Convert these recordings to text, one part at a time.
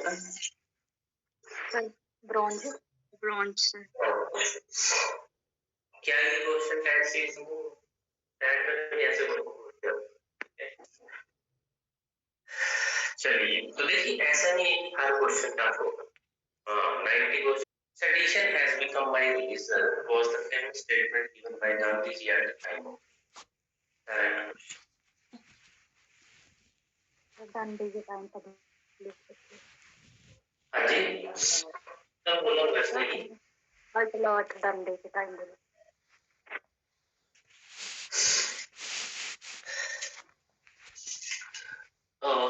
था? Bronze. Bronze sir. क्या ये क्वेश्चन ऐसे चलिए, तो देखिए ऐसा नहीं है कि हर क्वेश्चन टफ होगा। 90 question sedition has become my religion was the famous statement given by Gandhi ji at the time of डंडे के टाइम तक हाँ जी तब बोला वैसे ही लॉट डंडे के टाइम बोला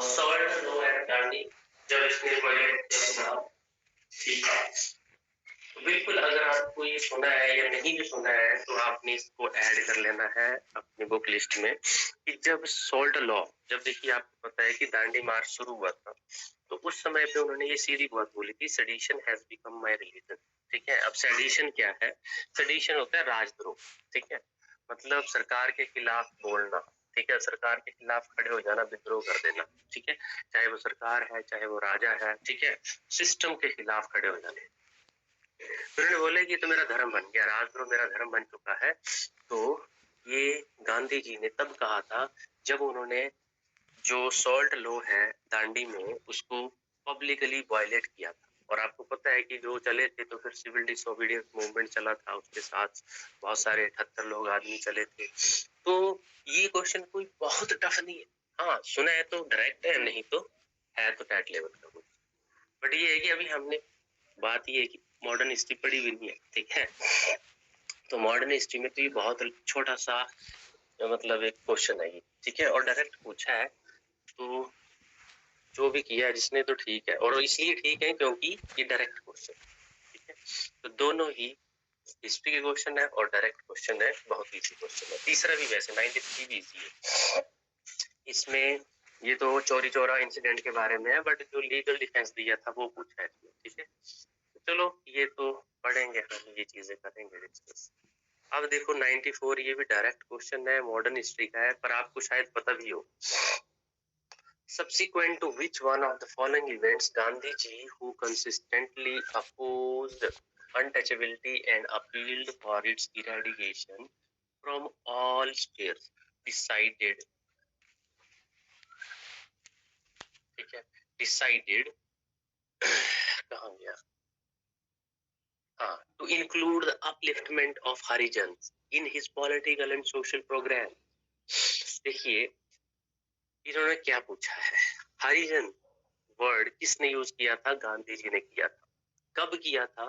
सॉल्ट लो एंड गांधी जब इसने प्रोजेक्ट किया ठीक है। तो बिल्कुल अगर आपको ये सुना है या नहीं भी सुना है तो आपने इसको ऐड कर लेना है अपनी बुक लिस्ट में कि जब सॉल्ट लॉ, जब देखिए आपको पता है कि दांडी मार्च शुरू हुआ था तो उस समय पे उन्होंने ये सीधी बात बोली थी, sedition has become my religion. ठीक है, अब सेडिशन क्या है? सेडिशन होता है राजद्रोह। ठीक है, मतलब सरकार के खिलाफ बोलना, ठीक है, सरकार के खिलाफ खड़े हो जाना, विद्रोह कर देना। ठीक है, चाहे वो सरकार है चाहे वो राजा है, ठीक है, सिस्टम के खिलाफ खड़े हो जाने। उन्होंने बोले कि तो मेरा धर्म बन गया, राजद्रोह मेरा धर्म बन चुका है। तो ये गांधी जी ने तब कहा था जब उन्होंने जो सॉल्ट लॉ है दांडी में उसको पब्लिकली वायलेट किया था। और आपको पता है कि जो चले थे तो फिर सिविल डिसोबीडियंस मूवमेंट चला था, उसके साथ बहुत सारे 78 लोग आदमी चले थे। तो ये क्वेश्चन कोई बहुत टफ नहीं है। हाँ सुना है तो डायरेक्ट है, नहीं तो है तो टैट लेवल का कुछ। बट ये है कि अभी हमने बात ये है कि मॉडर्न हिस्ट्री पढ़ी भी नहीं है। ठीक है, तो मॉडर्न हिस्ट्री में तो ये बहुत छोटा सा मतलब एक क्वेश्चन है ये। ठीक है, और डायरेक्ट पूछा है तो जो भी किया है जिसने तो ठीक है, और इसलिए ठीक है क्योंकि ये डायरेक्ट क्वेश्चन। ठीक है, तो दोनों ही हिस्ट्री के क्वेश्चन है और डायरेक्ट क्वेश्चन है, बहुत इजी क्वेश्चन है। तीसरा भी वैसे 93 भी इजी है। इसमें ये तो चोरी चोरा इंसिडेंट के बारे में है, बट जो लीगल डिफेंस दिया था वो पूछा है इसमें। ठीक है, चलो ये तो पढ़ेंगे हम, ये चीजें करेंगे डिस्कस। अब देखो 94 ये भी डायरेक्ट क्वेश्चन है, मॉडर्न हिस्ट्री का है, पर आपको शायद पता भी हो। Subsequent to which one of the following events Gandhi ji, who consistently opposed untouchability and appealed for its eradication from all spheres, decided, ठीक है, decided कहाँ गया? हाँ, to include the upliftment of Harijans in his political and social program. देखिए इन्होंने क्या पूछा है, हरिजन वर्ड किसने यूज किया था? गांधी जी ने किया था। कब किया था?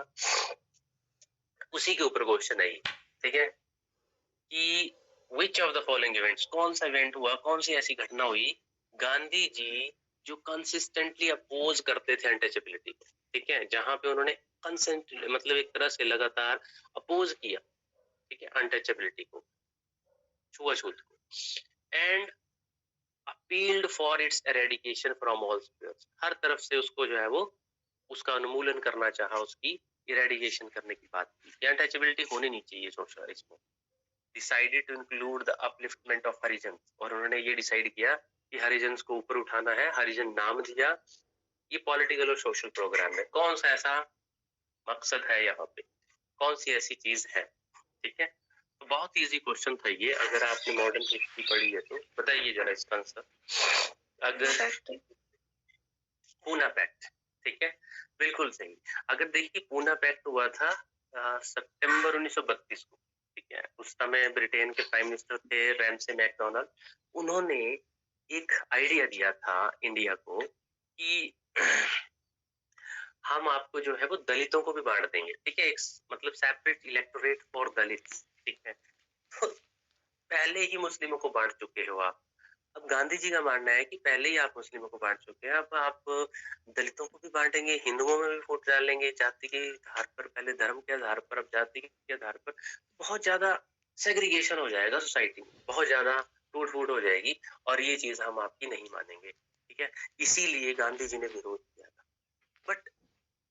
उसी के ऊपर क्वेश्चन है। ठीक है, कि which of the following events, कौन सा इवेंट हुआ, कौन सी ऐसी घटना हुई गांधी जी जो कंसिस्टेंटली अपोज करते थे अनटचेबिलिटी को। ठीक है, जहां पे उन्होंने कंसेंट मतलब एक तरह से लगातार अपोज किया, ठीक है, अनटचेबिलिटी को, छुआछूत को, and appealed for its eradication from all spheres, हर तरफ से उसको जो है वो उसका उन्मूलन करना चाहा, उसकी इरेडिकेशन करने की बात की। अनटचेबिलिटी होनी नहीं चाहिए सोशल इसमें। Decided to include the upliftment of Harijan, और उन्होंने ये डिसाइड किया कि हरिजन को ऊपर उठाना है, हरिजन नाम दिया। ये पॉलिटिकल और सोशल प्रोग्राम है। कौन सा ऐसा मकसद है यहाँ पे, कौन सी ऐसी चीज है? ठीक है, तो बहुत इजी क्वेश्चन था ये। अगर आपने मॉडर्न हिस्ट्री पढ़ी है तो बताइए जरा इसका आंसर। अगर पूना पैक्ट, ठीक है, बिल्कुल सही। अगर देखिए पूना पैक्ट हुआ था सितंबर 1932 को। ठीक है, उस समय ब्रिटेन के प्राइम मिनिस्टर थे रैमसे मैकडोनाल्ड। उन्होंने एक आइडिया दिया था इंडिया को कि हम आपको जो है वो दलितों को भी बांट देंगे। ठीक है, एक मतलब सेपरेट इलेक्टोरेट फॉर दलित्स। ठीक है, तो पहले ही मुस्लिमों को बांट चुके हो आप। अब गांधी जी का मानना है कि पहले ही आप मुस्लिमों को बांट चुके हैं, अब आप दलितों को भी बांटेंगे, हिंदुओं में भी वोट डालेंगे, जाति के आधार पर, पहले धर्म के आधार पर, अब जाति के आधार पर। बहुत ज्यादा सेग्रीगेशन हो जाएगा सोसाइटी में, बहुत ज्यादा टूट फूट हो जाएगी, और ये चीज हम आपकी नहीं मानेंगे। ठीक है, इसीलिए गांधी जी ने विरोध किया था। But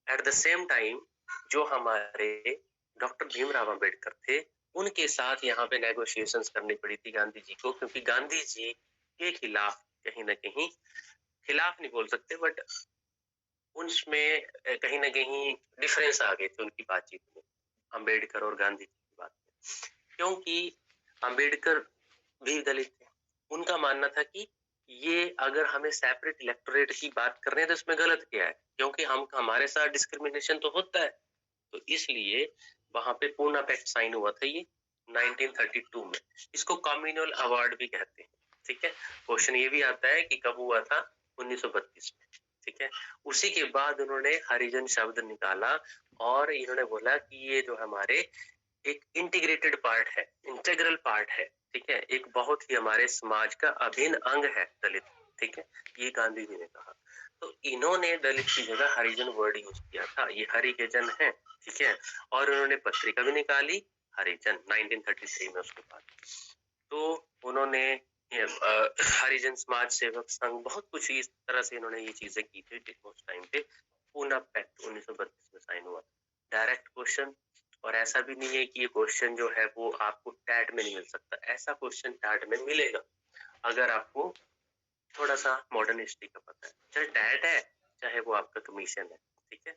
at the same time जो हमारे डॉक्टर भीमराव अंबेडकर थे, उनके साथ यहाँ पे नेगोशिएशंस करनी पड़ी थी गांधी जी को, क्योंकि गांधी जी के खिलाफ कहीं ना कहीं, खिलाफ नहीं बोल सकते बट उसमें कहीं ना कहीं डिफरेंस आ गए थे उनकी बातचीत में, अंबेडकर और गांधी जी की बात में, क्योंकि अंबेडकर भी दलित थे। उनका मानना था कि ये अगर हमें सेपरेट इलेक्टोरेट की बात कर रहे हैं तो इसमें गलत क्या है, क्योंकि हम हमारे साथ डिस्क्रिमिनेशन तो होता है। तो इसलिए वहां पे पूना पैक्ट साइन हुआ था ये 1932 में। इसको कम्युनल अवार्ड भी कहते हैं। ठीक है, क्वेश्चन ये भी आता है कि कब हुआ था, 1932 में। ठीक है, उसी के बाद उन्होंने हरिजन शब्द निकाला और इन्होंने बोला कि ये जो हमारे एक इंटीग्रेटेड पार्ट है, इंटेग्रल पार्ट है। ठीक है, एक बहुत ही हमारे समाज का अभिन्न अंग है दलित। ठीक है, ये गांधी जी ने कहा। तो इन्होंने दलित की जगह हरिजन वर्ड यूज किया था, ये हरि के जन है। ठीक है, और उन्होंने पत्रिका भी निकाली हरिजन 1933 में उसके बाद। तो उन्होंने हरिजन समाज सेवक संघ, बहुत कुछ इस तरह से इन्होंने ये चीजें की थी उस टाइम पे। पूना पैक्ट 1932 में साइन हुआ। डायरेक्ट क्वेश्चन, और ऐसा भी नहीं है कि ये क्वेश्चन जो है वो आपको टैट में नहीं मिल सकता, ऐसा क्वेश्चन टैट में मिलेगा अगर आपको थोड़ा सा मॉडर्न हिस्ट्री का पता है, चाहे टैट है चाहे वो आपका कमीशन है। ठीक है,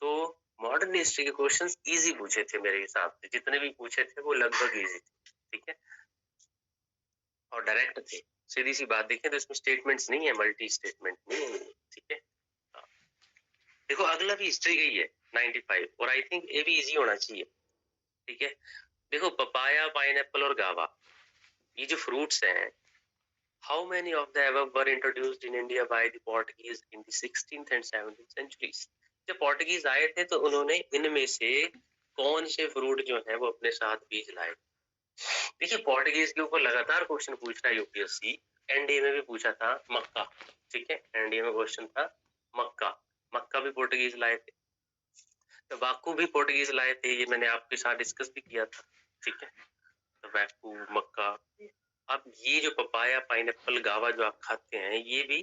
तो मॉडर्न हिस्ट्री के क्वेश्चंस इजी पूछे थे मेरे हिसाब से, जितने भी पूछे थे वो लगभग इजी थे। ठीक है, और डायरेक्ट थे, सीधी सी बात देखें तो इसमें स्टेटमेंट्स नहीं है, मल्टी स्टेटमेंट नहीं है। ठीक है, देखो अगला भी हिस्ट्री गई है 95, और आई थिंक ये भी इजी होना चाहिए। ठीक है, देखो पपाया, पाइनएप्पल और गावा, ये जो फ्रूट्स हैं, how many of the above were introduced in India by the Portuguese in the 16th and 17th centuries? जब पोर्टुगीज आए थे तो उन्होंने इनमें से कौन से फ्रूट जो है वो अपने साथ बीज लाए? देखिए पोर्टुगीज के ऊपर लगातार क्वेश्चन पूछ रहा है यूपीएससी, एनडीए में भी पूछा था मक्का। ठीक है, एनडीए में क्वेश्चन था मक्का, मक्का भी पोर्टुगीज लाए थे, तंबाकू भी पोर्टुगीज लाए थे, ये मैंने आपके साथ डिस्कस भी किया था। ठीक है, तंबाकू, मक्का। अब ये जो पपाया, पाइनएप्पल, गावा जो आप खाते हैं, ये भी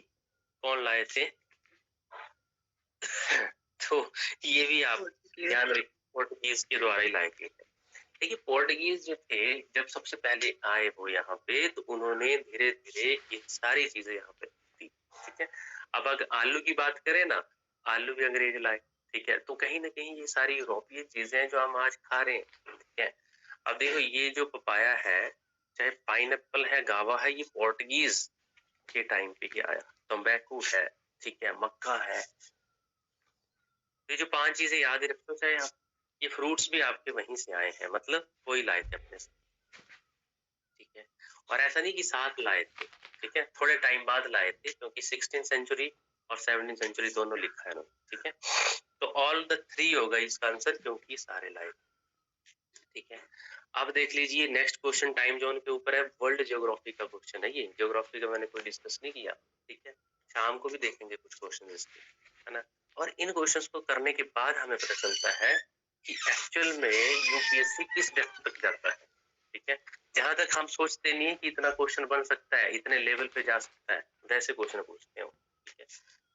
कौन लाए थे? तो ये भी आप ध्यान रखिए, पोर्टुगीज के द्वारा ही लाए गए थे। देखिए पोर्टुगीज जो थे जब सबसे पहले आए वो यहाँ पे, तो उन्होंने धीरे धीरे ये सारी चीजें यहाँ पे दी। ठीक है, अब अगर आलू की बात करें ना, आलू भी अंग्रेज लाए। ठीक है, तो कहीं ना कहीं ये सारी यूरोपीय चीजें हैं जो हम आज खा रहे हैं। ठीक है, अब देखो ये जो पपाया है, चाहे पाइनएप्पल है, गावा है, ये पोर्टुगीज के टाइम पे ही आया। तंबाकू है, ठीक है, मक्का है। ये जो 5 चीजें याद रखो, चाहे आप ये फ्रूट्स भी आपके वहीं से आए हैं, मतलब वही लाए थे अपने से। ठीक है, और ऐसा नहीं कि साथ लाए थे। ठीक है, थोड़े टाइम बाद लाए थे, क्योंकि 16th सेंचुरी और 17th सेंचुरी दोनों लिखा है ना। ठीक है, तो ऑल द 3 होगा इसका आंसर, क्योंकि सारे लाए। ठीक है, अब देख लीजिए नेक्स्ट क्वेश्चन टाइम जोन के ऊपर है, वर्ल्ड ज्योग्राफी का क्वेश्चन है ये। ज्योग्राफी का मैंने कोई डिस्कस नहीं किया। ठीक है, शाम को भी देखेंगे कुछ क्वेश्चन इसके, है ना। और इन क्वेश्चंस को करने के बाद हमें पता चलता है कि एक्चुअल में यूपीएससी किस डेप्थ तक जाता है। ठीक है, जहां तक हम सोचते नहीं है कि इतना क्वेश्चन बन सकता है, इतने लेवल पे जा सकता है, वैसे क्वेश्चन पूछते हैं। ठीक है,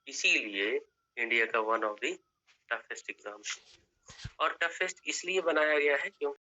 इसीलिए इंडिया का one of the toughest exam, और टफेस्ट इसलिए बनाया गया है क्योंकि